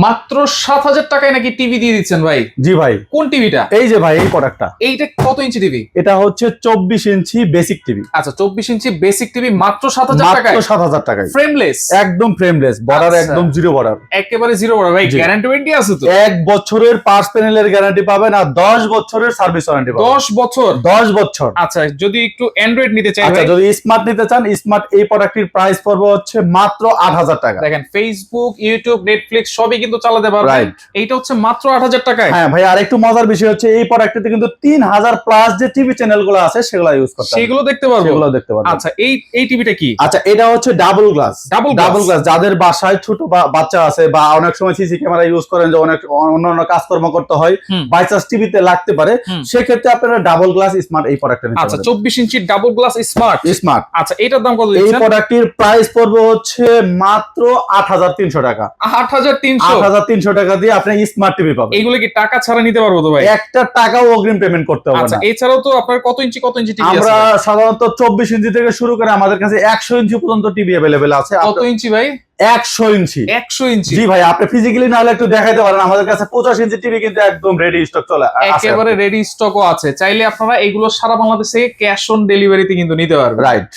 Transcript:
মাত্র 7,000 টাকায় নাকি টিভি দিয়ে দিচ্ছেন ভাই? জি ভাই। কোন টিভিটা? এই যে ভাই এই প্রোডাক্টটা। এইটা কত ইঞ্চি টিভি? এটা হচ্ছে 24 ইঞ্চি বেসিক টিভি। আচ্ছা 24 ইঞ্চি বেসিক টিভি মাত্র 7,000 টাকায়? মাত্র 7,000 টাকায়। ফ্রেমলেস? একদম ফ্রেমলেস, বর্ডার আচ্ছা। একদম জিরো বর্ডার। একেবারে জিরো বড় ভাই, জি। গ্যারান্টি ওয়ারেন্টি আছে তো? 1 বছরের পাঁচ প্যানেলের গ্যারান্টি পাবেন আর 10 বছরের সার্ভিস ওয়ারেন্টি পাবেন। 10 বছর? 10 বছর। আচ্ছা যদি একটু অ্যান্ড্রয়েড নিতে চাই আচ্ছা ভাই? যদি স্মার্ট নিতে চান, স্মার্ট এই প্রোডাক্টটির প্রাইস পড়বে হচ্ছে মাত্র 8,000 টাকা। দেখেন ফেসবুক, ইউটিউব, নেটফ্লিক্স সবই কিন্তু চালাতে পারবেন। রাইট। এইটা হচ্ছে মাত্র 8,000 টাকায়। হ্যাঁ ভাই, আর একটু মজার বিষয় হচ্ছে এই প্রোডাক্টটিতে কিন্তু 3000 প্লাস যে টিভি চ্যানেলগুলো আছে সেগুলো ইউজ করতে পারবেন। সেগুলো দেখতে পারবো? সেগুলো দেখতে পারবেন। আচ্ছা এই টিভিটা কি? আচ্ছা এটা হচ্ছে double glass. Double glass? Double glass, যাদের বাসায় ছোট বাচ্চা আছে বা অনেক সময় সিসি ক্যামেরা ইউজ করেন, যে অনেক অন্যান্য কাজকর্ম করতে হয়, হুম। বাই চান্স টিভিতে লাগতে পারে, হুম। সেক্ষেত্রে আপনারা ডাবল গ্লাস স্মার্ট এই প্রোডাক্টটা নিতে আচ্ছা পারেন। 24 ইঞ্চি ডাবল গ্লাস স্মার্ট। স্মার্ট আচ্ছা এটার দাম কত এই দিচ্ছেন? প্রোডাক্টটির প্রাইস পড়বে হচ্ছে মাত্র 8,300 টাকা। 8,300? 8,300 টাকা দিয়ে আপনি স্মার্ট টিভি পাবেন। এইগুলো কি টাকা ছাড়া নিতে পারবো তো ভাই? একটা টাকাও অগ্রিম পেমেন্ট করতে হবে আচ্ছা না। এছাড়াও তো আপনার কত ইঞ্চি টিভি আছে? আমরা সাধারণত 24 ইঞ্চি থেকে শুরু করে আমাদের কাছে 100 ইঞ্চি পর্যন্ত টিভি अवेलेबल আছে। কত ইঞ্চি ভাই? 100 ইঞ্চি। 100 ইঞ্চি? জি ভাই, আপনি ফিজিক্যালি না হলে একটু দেখাইতে পারেন, আমাদের কাছে 50 ইঞ্চি টিভি কিন্তু একদম রেডি স্টক চলে আছে। একেবারে রেডি স্টকও আছে, চাইলে আপনারা এগুলো সারা বাংলাদেশে ক্যাশ অন ডেলিভারিতে কিন্তু নিতে পারবেন। রাইট।